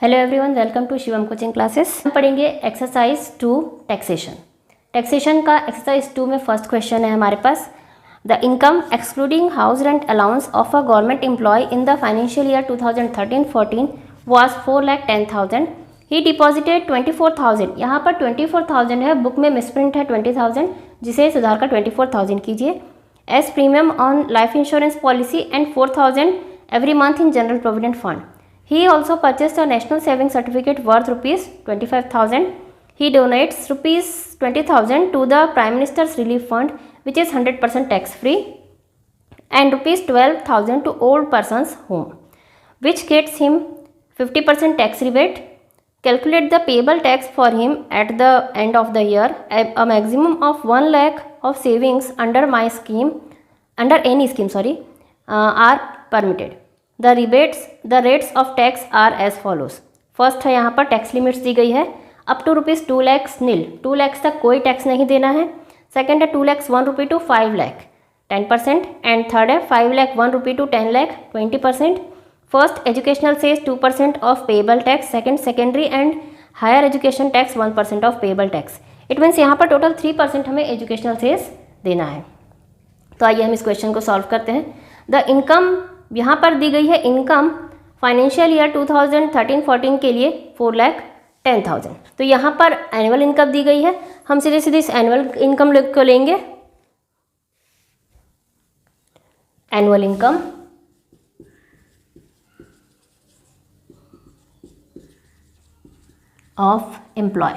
Hello everyone, welcome to Shivam coaching classes. हम पढ़ेंगे exercise 2 taxation. Taxation का एक्सरसाइज 2 में फर्स्ट क्वेश्चन है हमारे पास। The income excluding house rent allowance of a government employ in the financial year 2013-14 was 4,10,000। He deposited 24,000। यहाँ पर 24,000 है, बुक में मिसप्रिंट है 20,000, जिसे सुधार कर 24,000 कीजिए as premium on life insurance policy and 4,000 every month in general provident fund. He also purchased a national saving certificate worth rupees 25,000. He donates rupees 20,000 to the Prime Minister's Relief Fund, which is 100% tax free, and rupees 12,000 to old person's home, which gets him 50% tax rebate. Calculate the payable tax for him at the end of the year. A maximum of 1 lakh of savings under any scheme, are permitted. The rates of tax are as follows. First है, यहाँ पर tax limits दी गई है up to rupees 2 lakhs nil, 2 lakhs तक कोई tax नहीं देना है। सेकेंड है 2 lakhs 1 rupee to 5 lakh 10%, and third है 5 lakh 1 rupee to 10 lakh 20%। First educational cess 2% of payable tax, second secondary and higher education tax 1% of payable tax. It means यहाँ पर total 3% हमें एजुकेशनल सेस देना है। तो आइए हम इस क्वेश्चन को सॉल्व करते हैं। द इनकम यहाँ पर दी गई है, इनकम फाइनेंशियल ईयर 2013-14 के लिए 4,10,000। तो यहाँ पर एनुअल इनकम दी गई है, हम सीधे सीधे इस एनुअल इनकम को लेंगे। Annual income of employ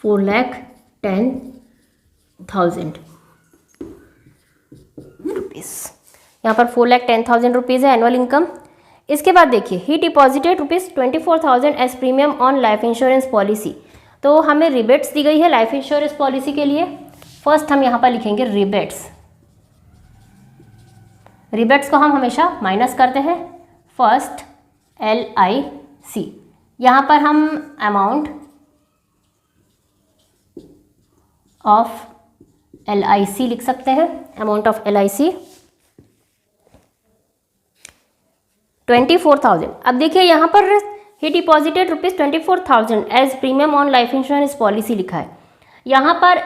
4,10,000 rupees. यहाँ पर 4,10,000 रुपीज़ है एनुअल इनकम। इसके बाद देखिए, he deposited rupees 24,000 as premium on life insurance policy. तो हमें रिबेट्स दी गई है लाइफ इंश्योरेंस पॉलिसी के लिए। फर्स्ट हम यहाँ पर लिखेंगे रिबेट्स। रिबेट्स को हम हमेशा माइनस करते हैं। फर्स्ट LIC, यहाँ पर हम अमाउंट ऑफ LIC लिख सकते हैं। Amount of LIC 24,000। अब देखिए यहाँ पर he deposited rupees 24,000 as premium on life insurance policy लिखा है। यहाँ पर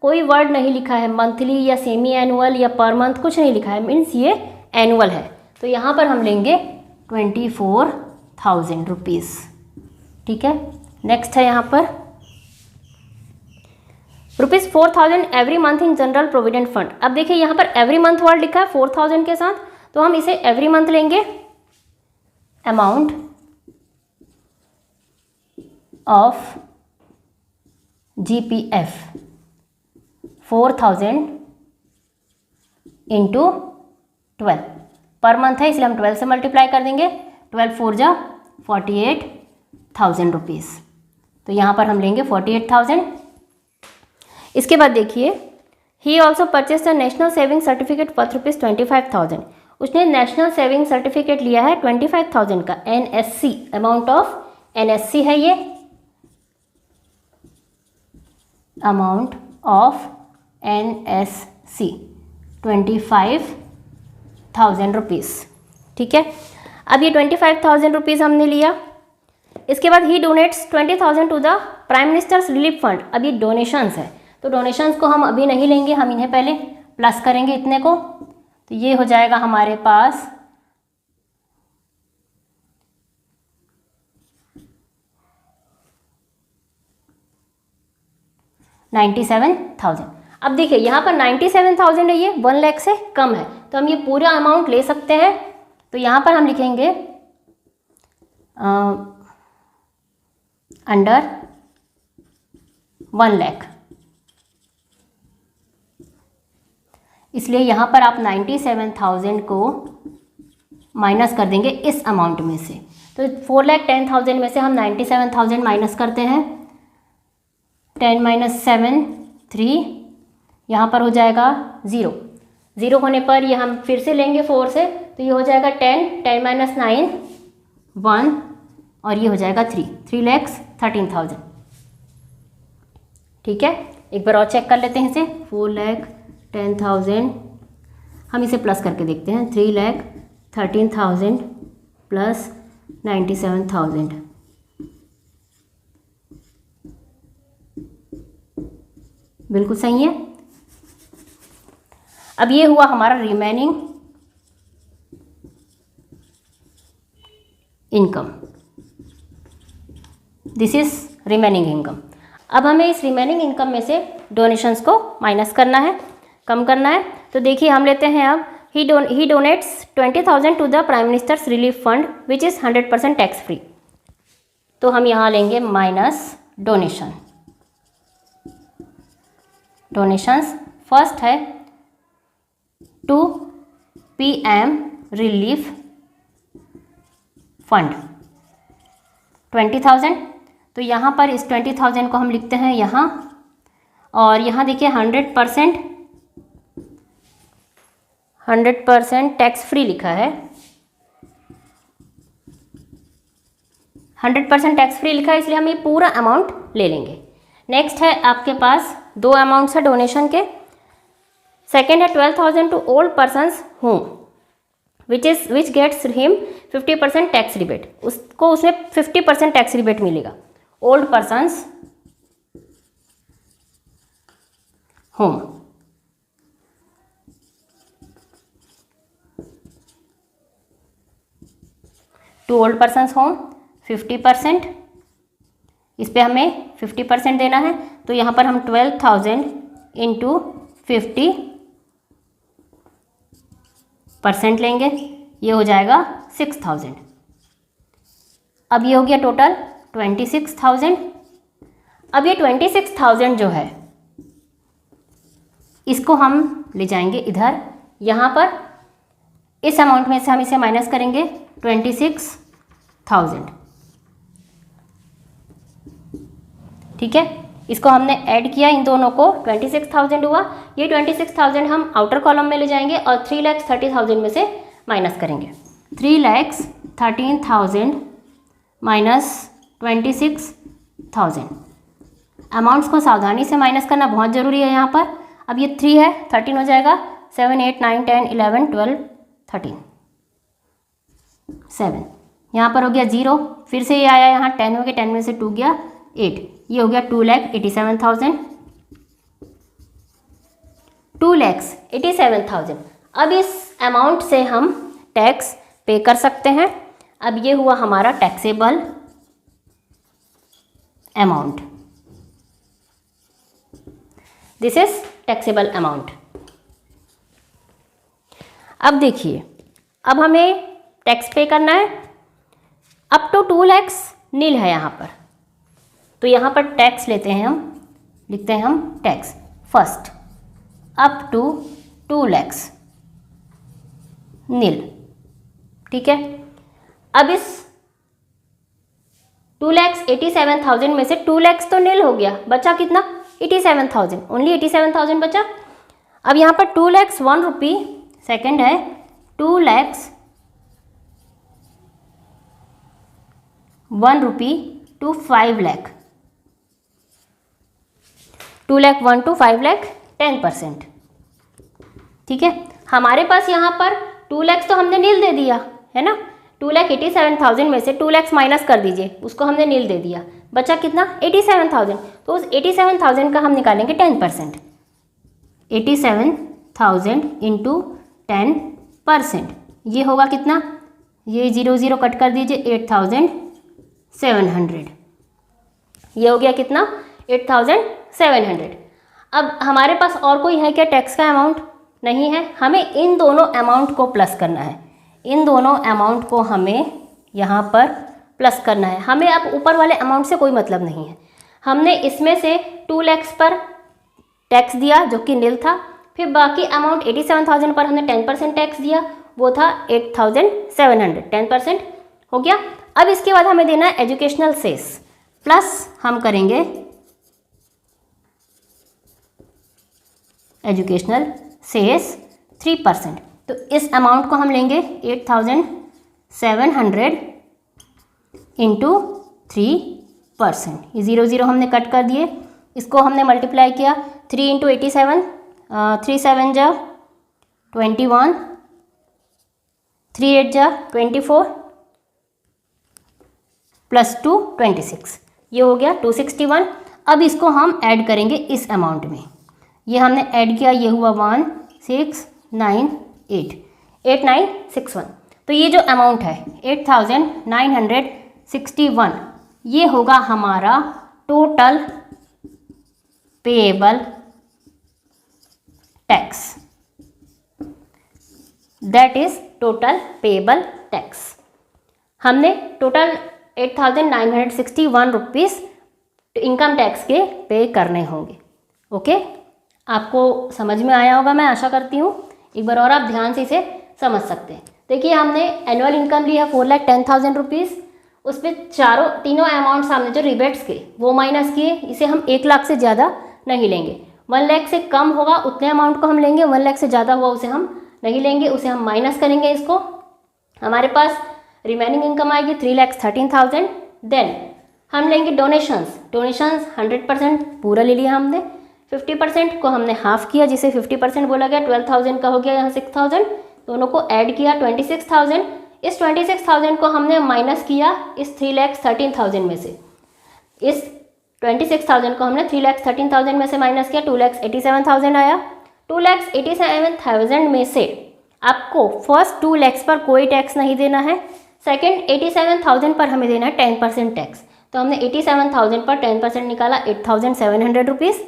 कोई वर्ड नहीं लिखा है, मंथली या सेमी एनुअल या पर मंथ, कुछ नहीं लिखा है, मीन्स ये एनुअल है। तो यहाँ पर हम लेंगे 24,000 रुपीज़। ठीक है, नेक्स्ट है यहाँ पर rupees 4,000 every month in general provident fund. अब देखिए यहाँ पर एवरी मंथ वर्ड लिखा है 4,000 के साथ, तो हम इसे एवरी मंथ लेंगे। Amount of GPF 4,000 into 12 per month है, इसलिए हम 12 से मल्टीप्लाई कर देंगे। 12 4 जा 48,000 रुपीज़। तो यहाँ पर हम लेंगे 48,000। इसके बाद देखिए, he also purchase the national saving certificate worth rupees 25,000। उसने नेशनल सेविंग सर्टिफिकेट लिया है 25,000 का, NSC, अमाउंट ऑफ NSC है ये, अमाउंट ऑफ NSC 25,000 रुपीज़। ठीक है, अब ये 25,000 रुपीज़ हमने लिया। इसके बाद he donates 20,000 to the prime minister's relief fund. अब ये डोनेशंस है, तो डोनेशंस को हम अभी नहीं लेंगे, हम इन्हें पहले प्लस करेंगे इतने को। तो ये हो जाएगा हमारे पास 97,000। अब देखिए यहाँ पर 97,000 है, ये 1 लाख से कम है, तो हम ये पूरा अमाउंट ले सकते हैं। तो यहाँ पर हम लिखेंगे अंडर 1 लाख, इसलिए यहाँ पर आप 97,000 को माइनस कर देंगे इस अमाउंट में से। तो 4,10,000 में से हम 97,000 माइनस करते हैं। 10 - 7 3, यहाँ पर हो जाएगा 0। 0 होने पर ये हम फिर से लेंगे 4 से, तो ये हो जाएगा 10 - 9 1, और ये हो जाएगा 3,13,000। ठीक है, एक बार और चेक कर लेते हैं इसे। 4,10,000 हम इसे प्लस करके देखते हैं, 3,10,000 13,000 प्लस 97,000, बिल्कुल सही है। अब ये हुआ हमारा remaining income, this is remaining income. अब हमें इस रिमेनिंग इनकम में से डोनेशंस को माइनस करना है, कम करना है। तो देखिए हम लेते हैं अब he donates 20,000 to the prime minister's relief fund which is 100% tax free. तो हम यहाँ लेंगे माइनस डोनेशन, डोनेशंस फर्स्ट है टू PM रिलीफ फंड 20,000। तो यहाँ पर इस 20,000 को हम लिखते हैं यहाँ, और यहाँ देखिए 100% टैक्स फ्री लिखा है, 100% टैक्स फ्री लिखा है, इसलिए हम ये पूरा अमाउंट ले लेंगे। नेक्स्ट है आपके पास दो अमाउंट्स है डोनेशन के। सेकेंड है 12,000 to old persons home which gets him 50% tax rebate, उसको उसमें 50% टैक्स रिबेट मिलेगा। Old persons home, to old persons home 50%, इस पे हमें 50% देना है। तो यहाँ पर हम 12,000 इंटू 50% लेंगे, ये हो जाएगा 6,000। अब ये हो गया टोटल 26,000। अब ये 26,000 जो है इसको हम ले जाएंगे इधर, यहाँ पर इस अमाउंट में से हम इसे माइनस करेंगे 26,000, ठीक है। इसको हमने ऐड किया इन दोनों को, 26,000 हुआ। ये 26,000 हम आउटर कॉलम में ले जाएंगे और 3,30,000 में से माइनस करेंगे। 3,13,000 माइनस 26,000। अमाउंट्स को सावधानी से माइनस करना बहुत ज़रूरी है यहाँ पर। अब ये 3 है, 13 हो जाएगा, 7, 8, 9, 10, 11, 12, 13, 7। यहाँ पर हो गया 0, फिर से ये आया यहाँ 10 हो गया, 10 में से 2 गया 8, ये हो गया 2,87,000, 2,87,000। अब इस अमाउंट से हम टैक्स पे कर सकते हैं। अब ये हुआ हमारा taxable amount, this is taxable amount. अब देखिए, अब हमें टैक्स पे करना है। अप टू 2 लाख नील है यहाँ पर, तो यहाँ पर टैक्स लेते हैं हम, लिखते हैं हम tax first up to 2 lakh nil, ठीक है। अब इस 2,87,000 में से 2 लाख तो नील हो गया, बचा कितना 87,000, ओनली 87,000 बचा। अब यहाँ पर 2 लाख 1 रुपी, सेकेंड है 2 lakh 1 rupee to 5 lakh, 2 lakh 1 to 5 lakh 10%, ठीक है। हमारे पास यहाँ पर 2 लाख तो हमने नील दे दिया है ना, 2,87,000 में से 2 लाख माइनस कर दीजिए, उसको हमने नील दे दिया, बचा कितना 87,000। तो उस 87,000 का हम निकालेंगे 10%, 87,000 इंटू 10%, ये होगा कितना, ये 0 0 कट कर दीजिए, 8,700, ये हो गया कितना 8,700। अब हमारे पास और कोई है क्या टैक्स का अमाउंट? नहीं है, हमें इन दोनों अमाउंट को प्लस करना है, इन दोनों अमाउंट को हमें यहाँ पर प्लस करना है। हमें अब ऊपर वाले अमाउंट से कोई मतलब नहीं है। हमने इसमें से 2 लाख पर टैक्स दिया जो कि नील था, फिर बाकी अमाउंट 87,000 पर हमने 10% टैक्स दिया, वो था 8,700, 10% हो गया। अब इसके बाद हमें देना है एजुकेशनल सेस, प्लस हम करेंगे एजुकेशनल सेस 3%। तो इस अमाउंट को हम लेंगे 8,700 इंटू 3%, ये 0 0 हमने कट कर दिए, इसको हमने मल्टीप्लाई किया 3 इंटू 87, 3 7 जा 21, 3 8 जा 24 प्लस 2 26, ये हो गया 261। अब इसको हम ऐड करेंगे इस अमाउंट में, ये हमने ऐड किया, ये हुआ 1698 तो ये जो अमाउंट है 8961, ये होगा हमारा total payable tax, that is total payable tax. हमने टोटल 8961 रुपीज़ इनकम टैक्स के पे करने होंगे। ओके, आपको समझ में आया होगा, मैं आशा करती हूँ। एक बार और आप ध्यान से इसे समझ सकते हैं। देखिए, हमने एनुअल इनकम ली है 4,10,000 रुपीज़, उस पर तीनों अमाउंट्स हमने जो रिबेट्स के वो माइनस किए। इसे हम 1 लाख से ज़्यादा नहीं लेंगे, 1 लाख से कम होगा उतने अमाउंट को हम लेंगे, 1 लाख से ज़्यादा हुआ उसे हम नहीं लेंगे, उसे हम माइनस करेंगे। इसको हमारे पास रिमेनिंग इनकम आएगी 3,13,000। देन हम लेंगे डोनेशंस 100% पूरा ले लिया हमने, 50% को हमने हाफ किया, जिसे 50% बोला गया, 12,000 का हो गया यहाँ 6,000, दोनों को ऐड किया 26,000। इस 26,000 को हमने माइनस किया इस 3,13,000 में से, इस 26,000 को हमने 3,13,000 में से माइनस किया, 2,87,000 आया। 2,87,000 में से आपको फर्स्ट 2 लाख पर कोई टैक्स नहीं देना है, सेकंड 87,000 पर हमें देना है 10% टैक्स। तो हमने 87,000 पर 10% निकाला, 8,700 रुपीज़।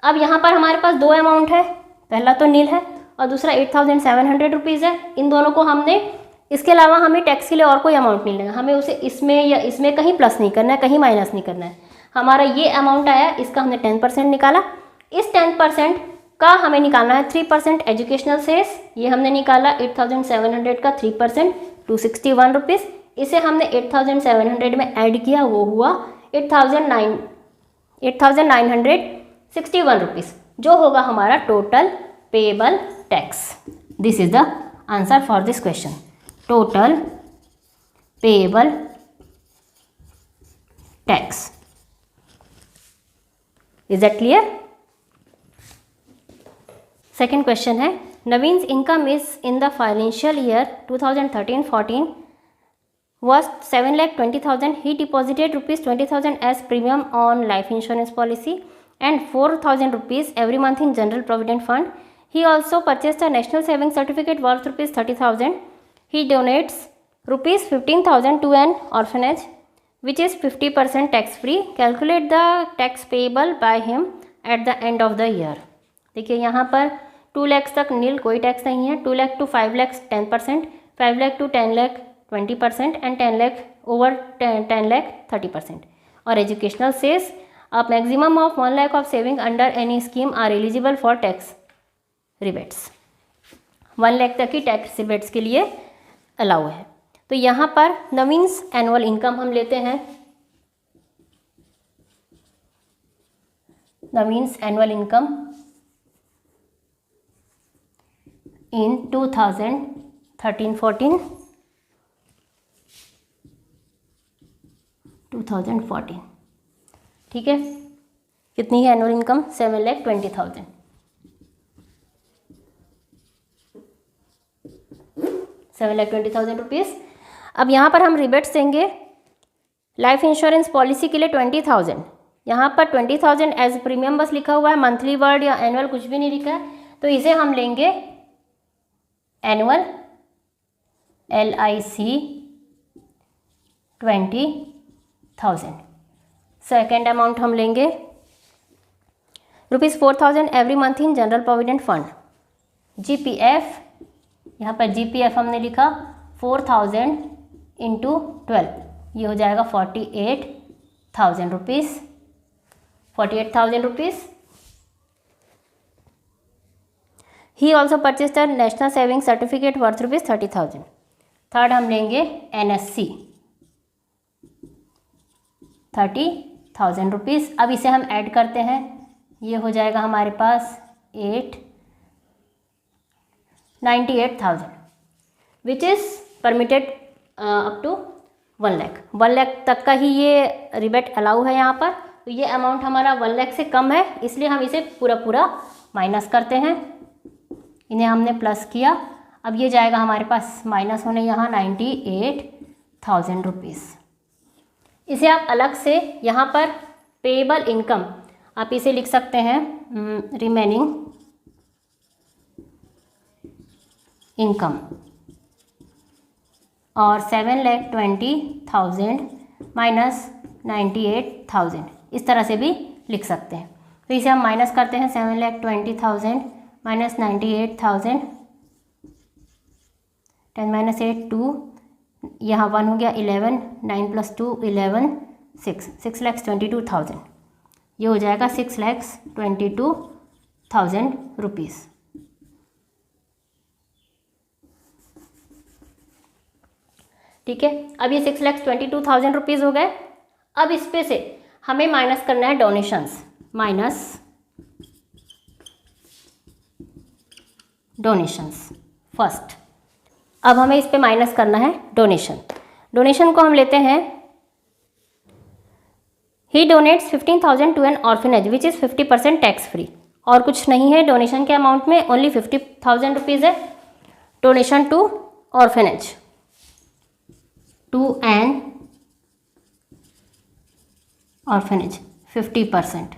अब यहाँ पर हमारे पास दो अमाउंट है, पहला तो नील है और दूसरा 8,700 रुपीज़ है। इन दोनों को हमने, इसके अलावा हमें टैक्स के लिए और कोई अमाउंट नहीं लेना, हमें उसे इसमें या इसमें कहीं प्लस नहीं करना है, कहीं माइनस नहीं करना है। हमारा ये अमाउंट आया, इसका हमने 10% निकाला। इस 10% का हमें निकालना है 3% एजुकेशनल सेस, ये हमने निकाला 8,700 का 3% 261 रुपीज़। इसे हमने 8,700 में ऐड किया, वो हुआ 8,961 रुपीज़, जो होगा हमारा total payable tax. This is the answer for this question, total payable tax. Is that clear? Second question है, Naveen's income is in the financial year 2013-14 was 7,20,000. He deposited ₹20,000 as premium on life insurance policy and 4,000 rupees every month in general provident fund. He also purchased a national savings certificate worth ₹30,000. He donates ₹15,000 to an orphanage, which is 50% tax free. Calculate the tax payable by him at the end of the year. देखिए यहाँ पर 2 लाख तक नील, कोई tax नहीं है। 2 lakh to 5 lakh 10%, 5 lakh to 10 lakh 20% and 10 lakh over 10 lakh 30%। और educational cess, आप maximum of 1 lakh of saving under any scheme are eligible for tax rebates. 1 lakh तक की टैक्स रिबेट्स के लिए अलाउ है। तो यहाँ पर नवीन्स एनुअल इनकम हम लेते हैं, नवीन्स एनुअल इनकम इन 2013-14 2014, ठीक है। कितनी है एनुअल इनकम? 7,20,000। 7,20,000 रुपीज़। अब यहाँ पर हम रिबेट्स देंगे लाइफ इंश्योरेंस पॉलिसी के लिए 20,000। यहाँ पर 20,000 एज प्रीमियम बस लिखा हुआ है, मंथली वर्ड या एनुअल कुछ भी नहीं लिखा है, तो इसे हम लेंगे एनुअल LIC 20,000। सेकेंड अमाउंट हम लेंगे ₹4,000 every month in general provident fund, GPF। यहाँ पर GPF हमने लिखा 4,000 इंटू 12, ये हो जाएगा 48,000 rupees, 48,000 rupees. He also purchased a national saving certificate worth ₹30,000। Third हम लेंगे NSC 30,000 रुपीज़। अब इसे हम ऐड करते हैं, ये हो जाएगा हमारे पास 98,000 which is permitted up to 1 lakh. 1 lakh तक का ही ये रिबेट अलाउ है यहाँ पर। तो ये अमाउंट हमारा 1 लाख से कम है, इसलिए हम इसे पूरा पूरा माइनस करते हैं, इन्हें हमने प्लस किया। अब ये जाएगा हमारे पास माइनस होने यहाँ 98,000 रुपीज़। इसे आप अलग से यहाँ पर पेएबल इनकम आप इसे लिख सकते हैं, रिमेनिंग इनकम, और 7,20,000 माइनस 98,000 इस तरह से भी लिख सकते हैं। तो इसे हम माइनस करते हैं, 7,20,000 माइनस 98,000, 10 माइनस 8 2, यहाँ 1 हो गया 11, 9 प्लस 2 11, 6,22,000। ये हो जाएगा 6,22,000 रुपीज़। ठीक है, अब ये 6,22,000 रुपीज़ हो गए। अब इस पे से हमें माइनस करना है डोनेशंस, माइनस डोनेशंस फर्स्ट। अब हमें इस पे माइनस करना है डोनेशन। डोनेशन को हम लेते हैं, he donates 15,000 to an orphanage which is 50% tax free. और कुछ नहीं है डोनेशन के अमाउंट में, ओनली 50,000 रुपीज़ है। Donation to orphanage, to an orphanage 50%,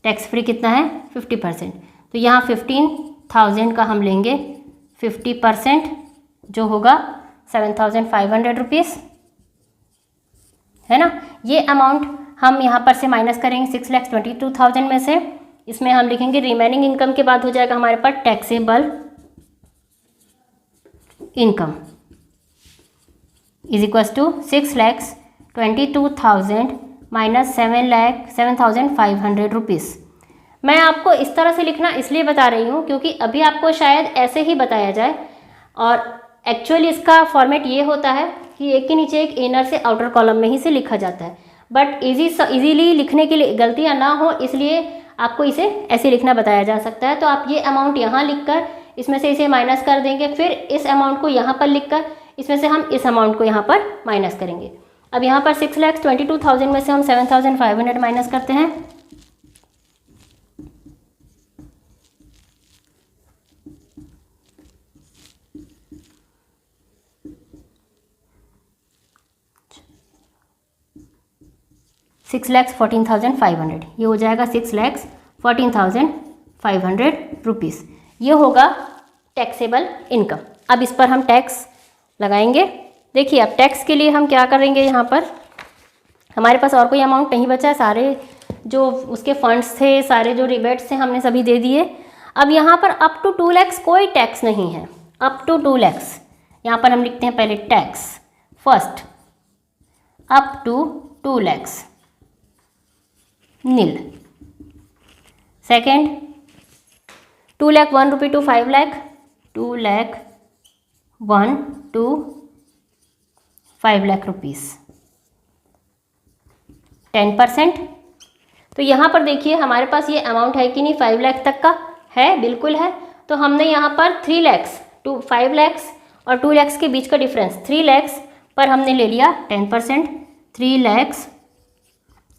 tax free कितना है 50%। तो यहाँ 15,000 का हम लेंगे 50%, जो होगा 7,500 रुपीज़, है ना। ये अमाउंट हम यहाँ पर से माइनस करेंगे 6,22,000 में से। इसमें हम लिखेंगे रिमेनिंग इनकम के बाद हो जाएगा हमारे पास taxable income is equal to 6,22,000 minus 7,500 rupees. मैं आपको इस तरह से लिखना इसलिए बता रही हूँ क्योंकि अभी आपको शायद ऐसे ही बताया जाए, और एक्चुअली इसका फॉर्मेट ये होता है कि एक के नीचे एक इनर से आउटर कॉलम में ही से लिखा जाता है। बट इजीली लिखने के लिए गलतियाँ ना हो इसलिए आपको इसे ऐसे लिखना बताया जा सकता है। तो आप ये अमाउंट यहाँ लिखकर इसमें से इसे माइनस कर देंगे, फिर इस अमाउंट को यहाँ पर लिखकर इसमें से हम इस अमाउंट को यहाँ पर माइनस करेंगे। अब यहाँ पर 6,22,000 में से हम 7,500 माइनस करते हैं। $6,14,500, ये हो जाएगा 6,14,500 रुपीज़। ये होगा टैक्सेबल इनकम। अब इस पर हम टैक्स लगाएंगे। देखिए अब टैक्स के लिए हम क्या करेंगे, यहाँ पर हमारे पास और कोई अमाउंट नहीं बचा है, सारे जो उसके फंड्स थे, सारे जो रिबेट्स थे हमने सभी दे दिए। अब यहाँ पर अप टू 2 लाख कोई टैक्स नहीं है, अप टू 2 लाख। यहाँ पर हम लिखते हैं पहले tax first, up to 2 lakh nil. Second 2 lakh 1 rupee to 5 lakh, 2 lakh 1 to 5 lakh rupees, 10%। तो यहाँ पर देखिए हमारे पास ये अमाउंट है कि नहीं, 5 लाख तक का है, बिल्कुल है। तो हमने यहाँ पर 3 लाख टू 5 लाख और 2 लाख के बीच का डिफरेंस 3 लाख पर हमने ले लिया 10%, 3 लाख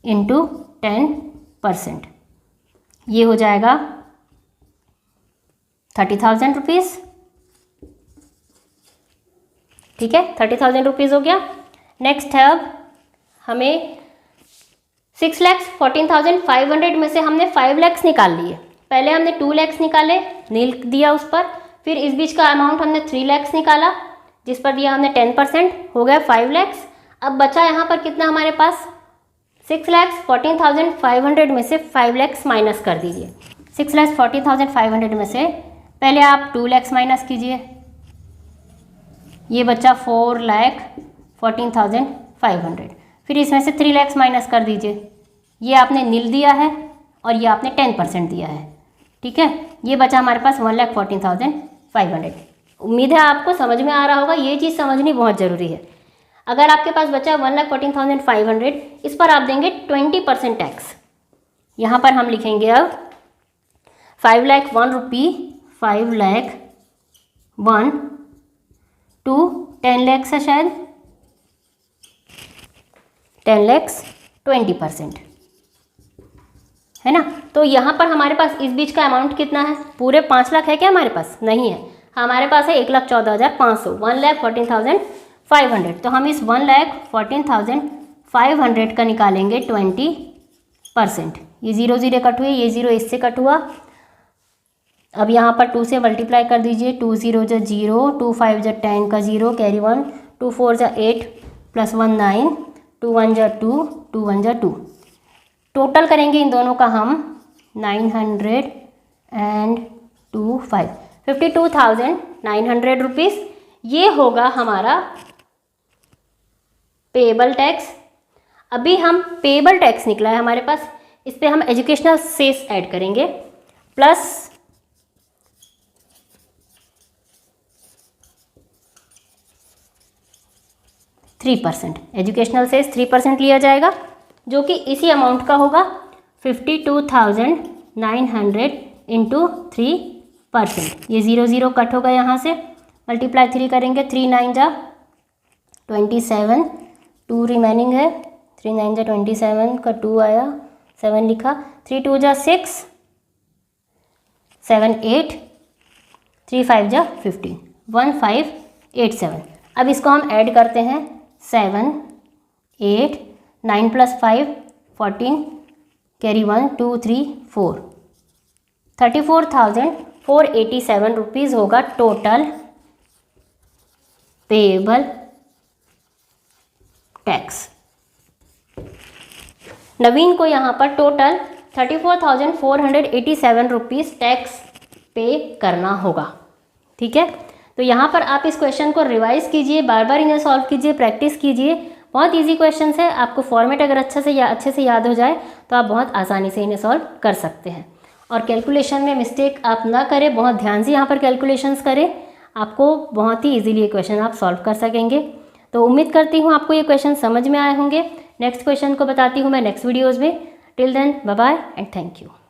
इंटू 10%, ये हो जाएगा 30,000 रुपीज़। ठीक है, 30,000 रुपीज़ हो गया। नेक्स्ट है अब हमें 6,14,500 में से हमने 5 लाख निकाल लिए। पहले हमने 2 लाख निकाले, नील दिया उस पर, फिर इस बीच का अमाउंट हमने 3 लाख निकाला जिस पर दिया हमने 10%, हो गया 5 लाख। अब बचा यहाँ पर कितना हमारे पास, 6,14,500 में से 5 लाख माइनस कर दीजिए। 6,40,500 में से पहले आप 2 लाख माइनस कीजिए, ये बचा 4,14,500। फिर इसमें से 3 लाख माइनस कर दीजिए, ये आपने नील दिया है और ये आपने 10% दिया है। ठीक है, ये बचा हमारे पास 1,14,500। उम्मीद है आपको समझ में आ रहा होगा, ये चीज़ समझनी बहुत ज़रूरी है। अगर आपके पास बचा 1,14,500, इस पर आप देंगे 20% टैक्स। यहाँ पर हम लिखेंगे अब 5 लाख 1 रुपी, 5 लाख 1 टू 10 लाख है शायद, 10 लाख 20%, है ना। तो यहाँ पर हमारे पास इस बीच का अमाउंट कितना है, पूरे 5 लाख है क्या हमारे पास, नहीं है। हमारे पास है 1,14,500, 1,14,500। तो हम इस 1,14,500 का निकालेंगे 20%। ये 0 0 कट हुए, ये 0 इससे कट हुआ। अब यहाँ पर 2 से मल्टीप्लाई कर दीजिए, 2 0 जा 0, 2 5 जा 10 का 0 कैरी 1, 2 4 जा 8 प्लस 1 9, 2 1 जा 2, 2 1 जा 2। टोटल करेंगे इन दोनों का हम 925 52,900 रुपीज़। ये होगा हमारा पेएबल टैक्स। अभी हम पेएबल टैक्स निकला है हमारे पास, इस पर हम एजुकेशनल सेस ऐड करेंगे प्लस %3। एजुकेशनल सेस 3% लिया जाएगा, जो कि इसी अमाउंट का होगा 52,900 इंटू 3%। ये 0 0 कट होगा, यहाँ से मल्टीप्लाई 3 करेंगे, 3 9 जा 27, 2 रिमेनिंग है, 3 9 जा 27 का 2 आया, 7 लिखा, 3 2 जा 6, 7 8, 3 5 जा 15, 1587। अब इसको हम ऐड करते हैं, 7 8 9 प्लस 5 14 कैरी 1 2 3 4, 34,487 रुपीज़ होगा टोटल पेएबल टैक्स। नवीन को यहाँ पर टोटल 34,487 रुपीज़ टैक्स पे करना होगा। ठीक है, तो यहाँ पर आप इस क्वेश्चन को रिवाइज कीजिए, बार बार इन्हें सॉल्व कीजिए, प्रैक्टिस कीजिए। बहुत इजी क्वेश्चन है, आपको फॉर्मेट अगर अच्छे से याद हो जाए तो आप बहुत आसानी से इन्हें सॉल्व कर सकते हैं। और कैलकुलेशन में मिस्टेक आप ना करें, बहुत ध्यान से यहाँ पर कैलकुलेशंस करें, आपको बहुत ही इजीली ये क्वेश्चन आप सॉल्व कर सकेंगे। तो उम्मीद करती हूँ आपको ये क्वेश्चन समझ में आए होंगे। नेक्स्ट क्वेश्चन को बताती हूँ मैं नेक्स्ट वीडियोज़ में। Till then bye bye and thank you.